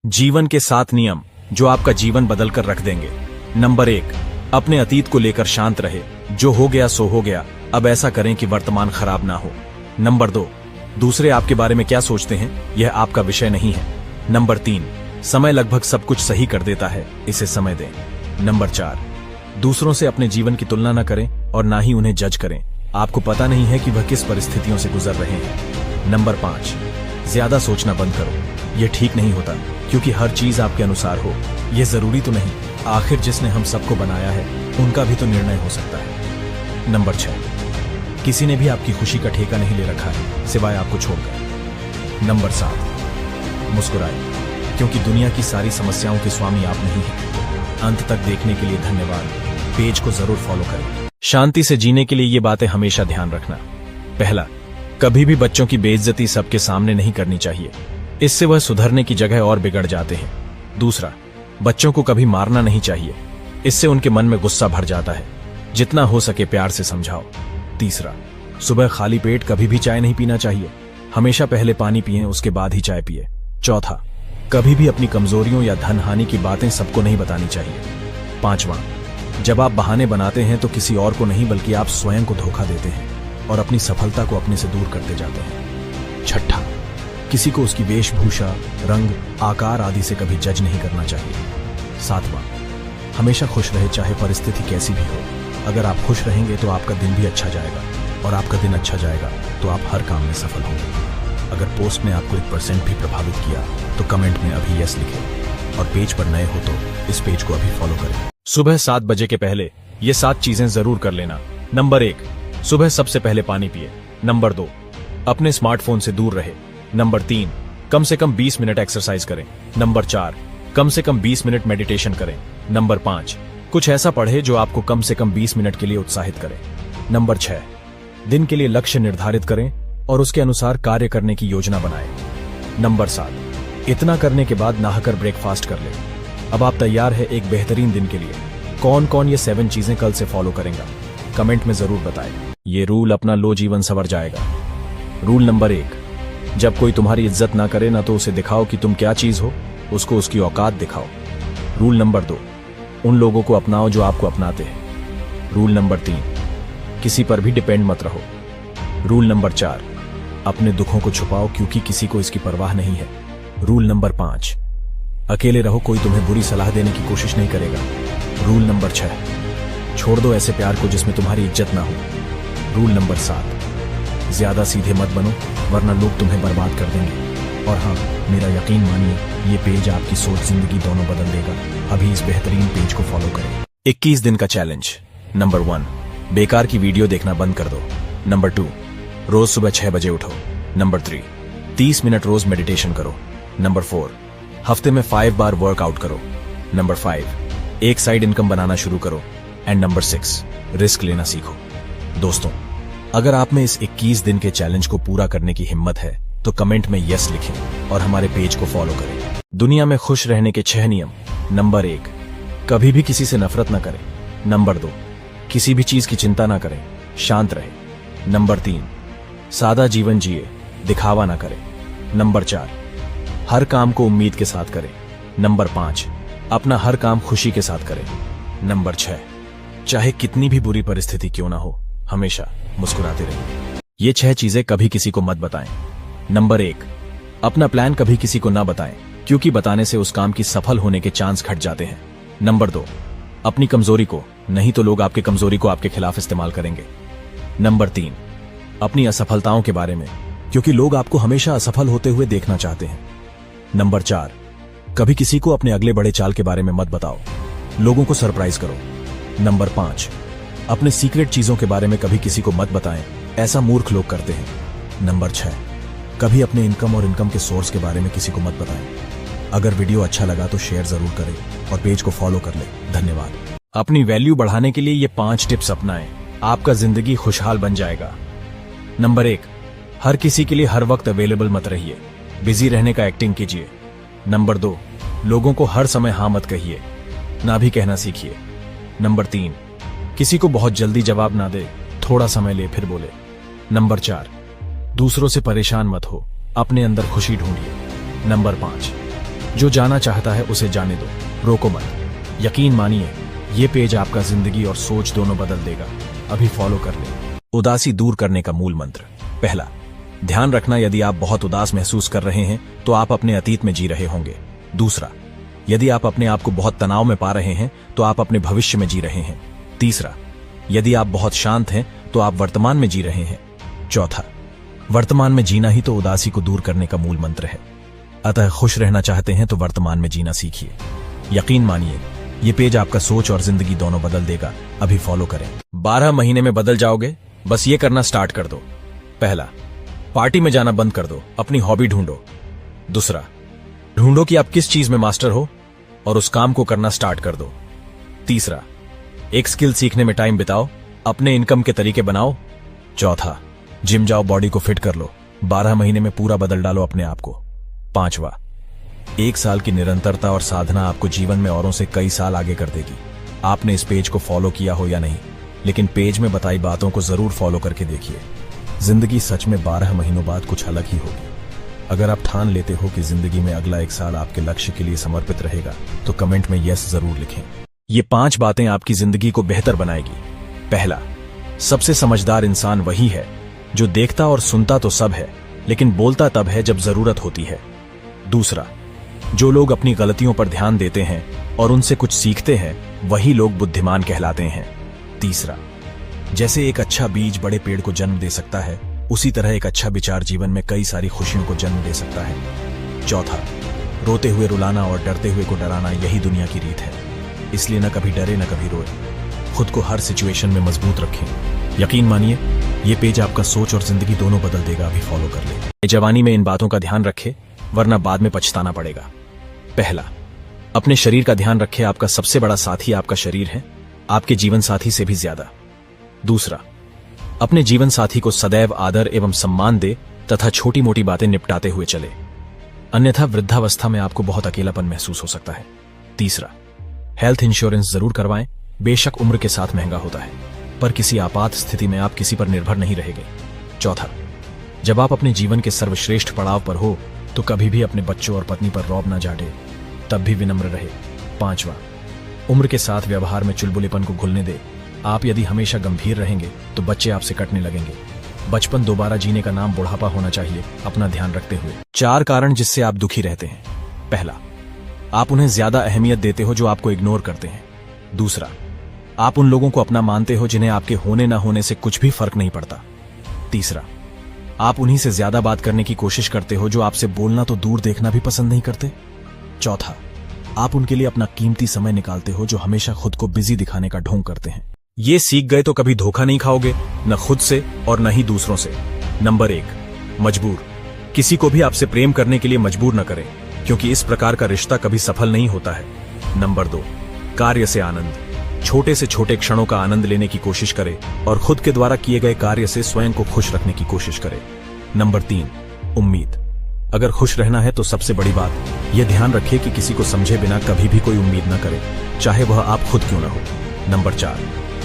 जीवन के 7 नियम जो आपका जीवन बदल कर रख देंगे। नंबर 1, अपने अतीत को लेकर शांत रहे। जो हो गया सो हो गया, अब ऐसा करें कि वर्तमान खराब ना हो। नंबर 2, दूसरे आपके बारे में क्या सोचते हैं यह आपका विषय नहीं है। नंबर 3, समय लगभग सब कुछ सही कर देता है, इसे समय दें। नंबर 4, दूसरों से अपने जीवन की तुलना न करें और ना ही उन्हें जज करें। आपको पता नहीं है कि वह किस परिस्थितियों से गुजर रहे हैं। नंबर 5, ज्यादा सोचना बंद करो। यह ठीक नहीं होता क्योंकि हर चीज आपके अनुसार हो, यह जरूरी तो नहीं। आखिर जिसने हम सबको बनाया है उनका भी तो निर्णय हो सकता है। नंबर 6, किसी ने भी आपकी खुशी का ठेका नहीं ले रखा है सिवाय आपको छोड़कर। नंबर 7, मुस्कुराए क्योंकि दुनिया की सारी समस्याओं के स्वामी आप नहीं हैं। अंत तक देखने के लिए धन्यवाद। पेज को जरूर फॉलो करें। शांति से जीने के लिए ये बातें हमेशा ध्यान रखना। पहला, कभी भी बच्चों की बेइज्जती सबके सामने नहीं करनी चाहिए, इससे वह सुधरने की जगह और बिगड़ जाते हैं। दूसरा, बच्चों को कभी मारना नहीं चाहिए, इससे उनके मन में गुस्सा भर जाता है। जितना हो सके प्यार से समझाओ। तीसरा, सुबह खाली पेट कभी भी चाय नहीं पीना चाहिए, हमेशा पहले पानी पिएं उसके बाद ही चाय पिए। चौथा, कभी भी अपनी कमजोरियों या धन हानि की बातें सबको नहीं बतानी चाहिए। पांचवा, जब आप बहाने बनाते हैं तो किसी और को नहीं बल्कि आप स्वयं को धोखा देते हैं और अपनी सफलता को अपने से दूर करते जाते हैं। छठा, किसी को उसकी वेशभूषा, रंग, आकार आदि से कभी जज नहीं करना चाहिए। सातवां, हमेशा खुश रहे चाहे परिस्थिति कैसी भी हो। अगर आप खुश रहेंगे तो आपका दिन भी अच्छा जाएगा और आपका दिन अच्छा जाएगा तो आप हर काम में सफल होंगे। अगर पोस्ट ने आपको 1% भी प्रभावित किया तो कमेंट में अभी यस लिखें और पेज पर नए हो तो इस पेज को अभी फॉलो करें। सुबह 7 बजे के पहले ये 7 चीजें जरूर कर लेना। नंबर 1, सुबह सबसे पहले पानी पिए। नंबर 2, अपने स्मार्टफोन से दूर रहे। नंबर 3, कम से कम 20 मिनट एक्सरसाइज करें। नंबर 4, कम से कम 20 मिनट मेडिटेशन करें। नंबर 5, कुछ ऐसा पढ़े जो आपको कम से कम 20 मिनट के लिए उत्साहित करे। नंबर 6, दिन के लिए लक्ष्य निर्धारित करें और उसके अनुसार कार्य करने की योजना बनाएं। नंबर 7, इतना करने के बाद नहाकर ब्रेकफास्ट कर लें। अब आप तैयार है एक बेहतरीन दिन के लिए। कौन कौन ये 7 चीजें कल से फॉलो करेंगे कमेंट में जरूर बताएं। ये रूल अपना लो, जीवन संवर जाएगा। रूल नंबर 1, जब कोई तुम्हारी इज्जत ना करे ना तो उसे दिखाओ कि तुम क्या चीज हो, उसको उसकी औकात दिखाओ। रूल नंबर 2, उन लोगों को अपनाओ जो आपको अपनाते हैं। रूल नंबर 3, किसी पर भी डिपेंड मत रहो। रूल नंबर 4, अपने दुखों को छुपाओ क्योंकि किसी को इसकी परवाह नहीं है। रूल नंबर 5, अकेले रहो, कोई तुम्हें बुरी सलाह देने की कोशिश नहीं करेगा। रूल नंबर 6, छोड़ दो ऐसे प्यार को जिसमें तुम्हारी इज्जत ना हो। रूल नंबर 7, ज्यादा सीधे मत बनो वरना लोग तुम्हें बर्बाद कर देंगे। और हाँ, मेरा यकीन मानिए ये पेज आपकी सोच, जिंदगी दोनों बदल देगा। अभी इस बेहतरीन पेज को फॉलो करें। 21 दिन का चैलेंज। नंबर 1, बेकार की वीडियो देखना बंद कर दो। नंबर 2, रोज सुबह 6 बजे उठो। नंबर 3, 30 मिनट रोज मेडिटेशन करो। नंबर 4, हफ्ते में 5 बार वर्कआउट करो। नंबर 5, एक साइड इनकम बनाना शुरू करो। एंड नंबर 6, रिस्क लेना सीखो। दोस्तों, अगर आप में इस 21 दिन के चैलेंज को पूरा करने की हिम्मत है तो कमेंट में यस लिखें और हमारे पेज को फॉलो करें। दुनिया में खुश रहने के 6 नियम। नंबर 1, कभी भी किसी से नफरत न करें। नंबर 2, किसी भी चीज की चिंता ना करें, शांत रहे। नंबर 3, सादा जीवन जिए, दिखावा ना करें। नंबर 4, हर काम को उम्मीद के साथ करें। नंबर 5, अपना हर काम खुशी के साथ करें। नंबर 6, चाहे कितनी भी बुरी परिस्थिति क्यों ना हो, हमेशा मुस्कुराते रहिए। ये 6 चीजें कभी किसी को मत बताएं। नंबर 1, अपना प्लान कभी किसी को ना बताएं क्योंकि बताने से उस काम की सफल होने के चांस घट जाते हैं। नंबर 2, अपनी कमजोरी को, नहीं तो लोग आपकी कमजोरी को आपके खिलाफ इस्तेमाल करेंगे। नंबर 3, अपनी असफलताओं के बारे में क्योंकि लोग आपको हमेशा असफल होते हुए देखना चाहते हैं। नंबर 4, कभी किसी को अपने अगले बड़े चाल के बारे में मत बताओ, लोगों को सरप्राइज करो। नंबर 5, अपने सीक्रेट चीजों के बारे में कभी किसी को मत बताएं, ऐसा मूर्ख लोग करते हैं। नंबर 6, कभी अपने इनकम और इनकम के सोर्स के बारे में किसी को मत बताएं। अगर वीडियो अच्छा लगा तो शेयर जरूर करें और पेज को फॉलो कर लें। धन्यवाद। अपनी वैल्यू बढ़ाने के लिए ये 5 टिप्स अपनाएं, आपका जिंदगी खुशहाल बन जाएगा। नंबर 1, हर किसी के लिए हर वक्त अवेलेबल मत रहिए, बिजी रहने का एक्टिंग कीजिए। नंबर 2, लोगों को हर समय हाँ मत कहिए, ना भी कहना सीखिए। नंबर 3, किसी को बहुत जल्दी जवाब ना दे, थोड़ा समय ले फिर बोले। नंबर 4, दूसरों से परेशान मत हो, अपने अंदर खुशी ढूंढिए। नंबर 5, जो जाना चाहता है उसे जाने दो, रोको मत। यकीन मानिए, ये पेज आपका जिंदगी और सोच दोनों बदल देगा। अभी फॉलो कर ले। उदासी दूर करने का मूल मंत्र। पहला, ध्यान रखना, यदि आप बहुत उदास महसूस कर रहे हैं तो आप अपने अतीत में जी रहे होंगे। दूसरा, यदि आप अपने आप को बहुत तनाव में पा रहे हैं तो आप अपने भविष्य में जी रहे हैं। तीसरा, यदि आप बहुत शांत हैं तो आप वर्तमान में जी रहे हैं। चौथा, वर्तमान में जीना ही तो उदासी को दूर करने का मूल मंत्र है। अतः खुश रहना चाहते हैं तो वर्तमान में जीना सीखिए। यकीन मानिए, ये पेज आपका सोच और जिंदगी दोनों बदल देगा। अभी फॉलो करें। 12 महीने में बदल जाओगे। बस ये करना स्टार्ट कर दो। पहला, पार्टी में जाना बंद कर दो, अपनी हॉबी ढूंढो। दूसरा, ढूंढो कि आप किस चीज में मास्टर हो और उस काम को करना स्टार्ट कर दो। तीसरा, एक स्किल सीखने में टाइम बिताओ, अपने इनकम के तरीके बनाओ। चौथा, जिम जाओ, बॉडी को फिट कर लो। 12 महीने में पूरा बदल डालो अपने आप को। पांचवा, 1 साल की निरंतरता और साधना आपको जीवन में औरों से कई साल आगे कर देगी। आपने इस पेज को फॉलो किया हो या नहीं, लेकिन पेज में बताई बातों को जरूर फॉलो करके देखिए। जिंदगी सच में 12 महीनों बाद कुछ अलग ही होगी। अगर आप ठान लेते हो कि जिंदगी में अगला 1 साल आपके लक्ष्य के लिए समर्पित रहेगा तो कमेंट में यस जरूर लिखें। ये 5 बातें आपकी जिंदगी को बेहतर बनाएगी। पहला, सबसे समझदार इंसान वही है जो देखता और सुनता तो सब है, लेकिन बोलता तब है जब जरूरत होती है। दूसरा, जो लोग अपनी गलतियों पर ध्यान देते हैं और उनसे कुछ सीखते हैं वही लोग बुद्धिमान कहलाते हैं। तीसरा, जैसे एक अच्छा बीज बड़े पेड़ को जन्म दे सकता है, उसी तरह एक अच्छा विचार जीवन में कई सारी खुशियों को जन्म दे सकता है। चौथा, रोते हुए रुलाना और डरते हुए को डराना, यही दुनिया की रीत है। इसलिए न कभी डरे न कभी रोए। खुद को हर सिचुएशन में मजबूत रखें। यकीन मानिए, ये पेज आपका सोच और जिंदगी दोनों बदल देगा। अभी फॉलो कर ले। जवानी में इन बातों का ध्यान रखें, वरना बाद में पछताना पड़ेगा। पहला, अपने शरीर का ध्यान रखें। आपका सबसे बड़ा साथी आपका शरीर है, आपके जीवन साथी से भी ज्यादा। दूसरा, अपने जीवन साथी को सदैव आदर एवं सम्मान दे तथा छोटी मोटी बातें निपटाते हुए चले, अन्यथा वृद्धावस्था में आपको बहुत अकेलापन महसूस हो सकता है। तीसरा, हेल्थ इंश्योरेंस जरूर करवाएं। बेशक उम्र के साथ महंगा होता है, पर किसी आपात स्थिति में आप किसी पर निर्भर नहीं रहेंगे। चौथा, जब आप अपने जीवन के सर्वश्रेष्ठ पड़ाव पर हो तो कभी भी अपने बच्चों और पत्नी पर रौब न झाड़े, तब भी विनम्र रहे। पांचवा, उम्र के साथ व्यवहार में चुलबुलेपन को घुलने दे। आप यदि हमेशा गंभीर रहेंगे तो बच्चे आपसे कटने लगेंगे। बचपन दोबारा जीने का नाम बुढ़ापा होना चाहिए, अपना ध्यान रखते हुए। 4 कारण जिससे आप दुखी रहते हैं। पहला, आप उन्हें ज्यादा अहमियत देते हो जो आपको इग्नोर करते हैं। दूसरा, आप उन लोगों को अपना मानते हो जिन्हें आपके होने न होने से कुछ भी फर्क नहीं पड़ता। तीसरा, आप उन्हीं से ज्यादा बात करने की कोशिश करते हो जो आपसे बोलना तो दूर देखना भी पसंद नहीं करते। चौथा, आप उनके लिए अपना कीमती समय निकालते हो जो हमेशा खुद को बिजी दिखाने का ढोंग करते हैं। ये सीख गए तो कभी धोखा नहीं खाओगे, न खुद से और न ही दूसरों से। नंबर 1, मजबूर। किसी को भी आपसे प्रेम करने के लिए मजबूर न करें, क्योंकि इस प्रकार का रिश्ता कभी सफल नहीं होता है। नंबर 2, कार्य से आनंद। छोटे से छोटे क्षणों का आनंद लेने की कोशिश करें और खुद के द्वारा किए गए कार्य से स्वयं को खुश रखने की कोशिश करें। नंबर 3, उम्मीद। अगर खुश रहना है तो सबसे बड़ी बात यह ध्यान रखिए कि किसी को समझे बिना कभी भी कोई उम्मीद न करें, चाहे वह आप खुद क्यों न हो। नंबर 4,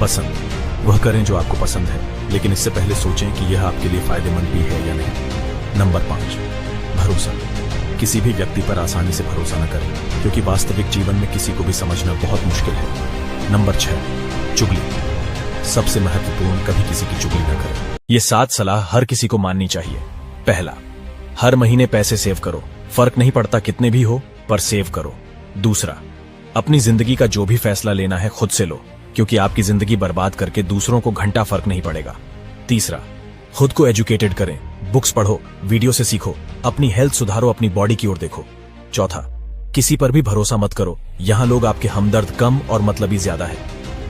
पसंद। वह करें जो आपको पसंद है, लेकिन इससे पहले सोचें कि यह आपके लिए फायदेमंद भी है या नहीं। नंबर 5, भरोसा। किसी भी व्यक्ति पर आसानी से भरोसा न करें, क्योंकि वास्तविक जीवन में किसी को भी समझना बहुत मुश्किल है। नंबर 6, चुगली। सबसे महत्वपूर्ण, कभी किसी की चुगली न करें। ये 7 सलाह हर किसी को माननी चाहिए। पहला, हर महीने पैसे सेव करो। फर्क नहीं पड़ता कितने भी हो, पर सेव करो। दूसरा, अपनी जिंदगी का जो भी फैसला लेना है खुद से लो, क्योंकि आपकी जिंदगी बर्बाद करके दूसरों को घंटा फर्क नहीं पड़ेगा। तीसरा, खुद को एजुकेटेड करें। बुक्स पढ़ो, वीडियो से सीखो, अपनी हेल्थ सुधारो, अपनी बॉडी की ओर देखो। चौथा, किसी पर भी भरोसा मत करो, यहां लोग आपके हमदर्द कम और मतलबी ज्यादा है।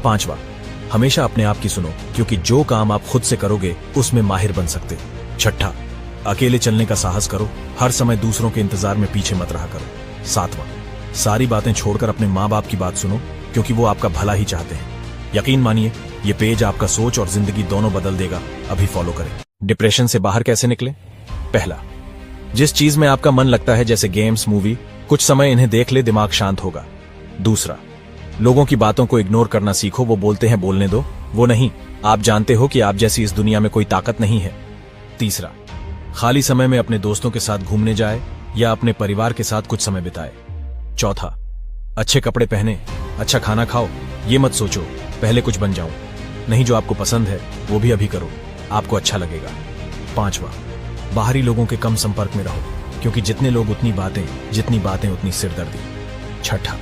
पांचवा, हमेशा अपने आप की सुनो, क्योंकि जो काम आप खुद से करोगे उसमें माहिर बन सकते। छठा, अकेले चलने का साहस करो, हर समय दूसरों के इंतजार में पीछे मत रहा करो। सातवां, सारी बातें छोड़कर अपने माँ बाप की बात सुनो, क्योंकि वो आपका भला ही चाहते हैं। यकीन मानिए, ये पेज आपका सोच और जिंदगी दोनों बदल देगा। अभी फॉलो करें। डिप्रेशन से बाहर कैसे निकले? पहला, जिस चीज में आपका मन लगता है, जैसे गेम्स, मूवी, कुछ समय इन्हें देख ले, दिमाग शांत होगा। दूसरा, लोगों की बातों को इग्नोर करना सीखो। वो बोलते हैं बोलने दो, वो नहीं, आप जानते हो कि आप जैसी इस दुनिया में कोई ताकत नहीं है। तीसरा, खाली समय में अपने दोस्तों के साथ घूमने जाए या अपने परिवार के साथ कुछ समय बिताए। चौथा, अच्छे कपड़े पहने, अच्छा खाना खाओ। ये मत सोचो पहले कुछ बन जाऊं, नहीं, जो आपको पसंद है वो भी अभी करो, आपको अच्छा लगेगा। पांचवा, बाहरी लोगों के कम संपर्क में रहो, क्योंकि जितने लोग उतनी बातें, जितनी बातें उतनी सिरदर्दी। छठा,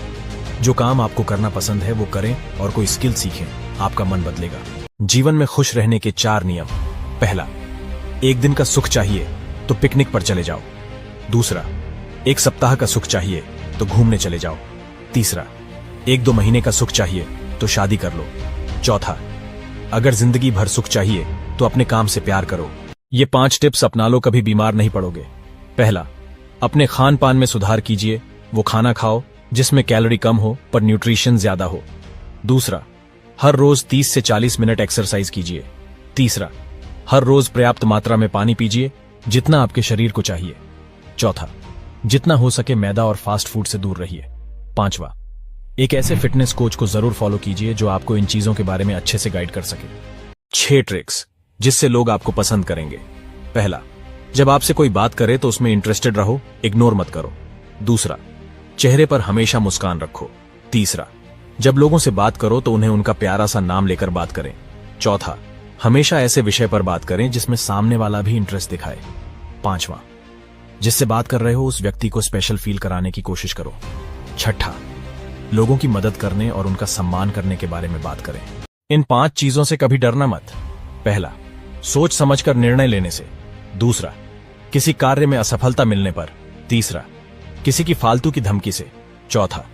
जो काम आपको करना पसंद है वो करें और कोई स्किल सीखें, आपका मन बदलेगा। जीवन में खुश रहने के 4 नियम। पहला, एक दिन का सुख चाहिए तो पिकनिक पर चले जाओ। दूसरा, एक सप्ताह का सुख चाहिए तो घूमने चले जाओ। तीसरा, 1-2 महीने का सुख चाहिए तो शादी कर लो। चौथा, अगर जिंदगी भर सुख चाहिए तो अपने काम से प्यार करो। ये 5 टिप्स अपना लो, कभी बीमार नहीं पड़ोगे। पहला, अपने खान पान में सुधार कीजिए, वो खाना खाओ जिसमें कैलोरी कम हो पर न्यूट्रिशन ज्यादा हो। दूसरा, हर रोज 30 से 40 मिनट एक्सरसाइज कीजिए। तीसरा, हर रोज पर्याप्त मात्रा में पानी पीजिए, जितना आपके शरीर को चाहिए। चौथा, जितना हो सके मैदा और फास्ट फूड से दूर रहिए। पांचवा, एक ऐसे फिटनेस कोच को जरूर फॉलो कीजिए जो आपको इन चीजों के बारे में अच्छे से गाइड कर सके। 6 ट्रिक्स जिससे लोग आपको पसंद करेंगे। पहला, जब आपसे कोई बात करे तो उसमें इंटरेस्टेड रहो, इग्नोर मत करो। दूसरा, चेहरे पर हमेशा मुस्कान रखो। तीसरा, जब लोगों से बात करो तो उन्हें उनका प्यारा सा नाम लेकर बात करें। चौथा, हमेशा ऐसे विषय पर बात करें जिसमें सामने वाला भी इंटरेस्ट दिखाए। पांचवा, जिससे बात कर रहे हो उस व्यक्ति को स्पेशल फील कराने की कोशिश करो। छठा, लोगों की मदद करने और उनका सम्मान करने के बारे में बात करें। इन 5 चीजों से कभी डरना मत। पहला, सोच समझकर निर्णय लेने से। दूसरा, किसी कार्य में असफलता मिलने पर। तीसरा, किसी की फालतू की धमकी से। चौथा,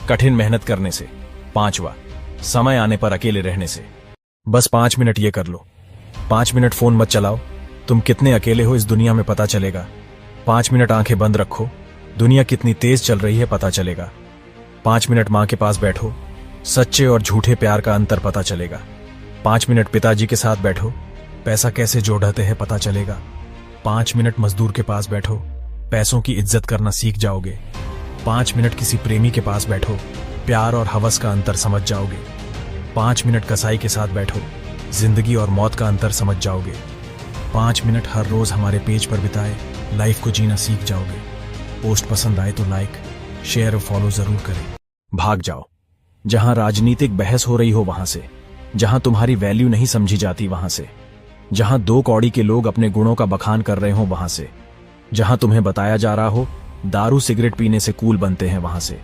कठिन मेहनत करने से। पांचवा, समय आने पर अकेले रहने से। बस 5 मिनट ये कर लो। 5 मिनट फोन मत चलाओ, तुम कितने अकेले हो इस दुनिया में पता चलेगा। 5 मिनट आंखें बंद रखो, दुनिया कितनी तेज चल रही है पता चलेगा। 5 मिनट मां के पास बैठो, सच्चे और झूठे प्यार का अंतर पता चलेगा। 5 मिनट पिताजी के साथ बैठो, पैसा कैसे जोड़ते हैं पता चलेगा। 5 मिनट मजदूर के पास बैठो, पैसों की इज्जत करना सीख जाओगे। 5 मिनट किसी प्रेमी के पास बैठो, प्यार और हवस का अंतर समझ जाओगे। 5 मिनट कसाई के साथ बैठो, जिंदगी और मौत का अंतर समझ जाओगे। 5 मिनट हर रोज हमारे पेज पर बिताए, लाइफ को जीना सीख जाओगे। पोस्ट पसंद आए तो लाइक, शेयर और फॉलो जरूर करें। भाग जाओ, जहां राजनीतिक बहस हो रही हो वहां से, जहां तुम्हारी वैल्यू नहीं समझी जाती वहां से, जहां 2 कौड़ी के लोग अपने गुणों का बखान कर रहे हो वहां से, जहां तुम्हें बताया जा रहा हो दारू सिगरेट पीने से कूल बनते हैं वहां से,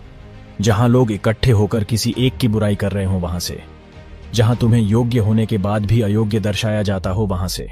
जहां लोग इकट्ठे होकर किसी एक की बुराई कर रहे हो वहां से, जहां तुम्हें योग्य होने के बाद भी अयोग्य दर्शाया जाता हो वहां से।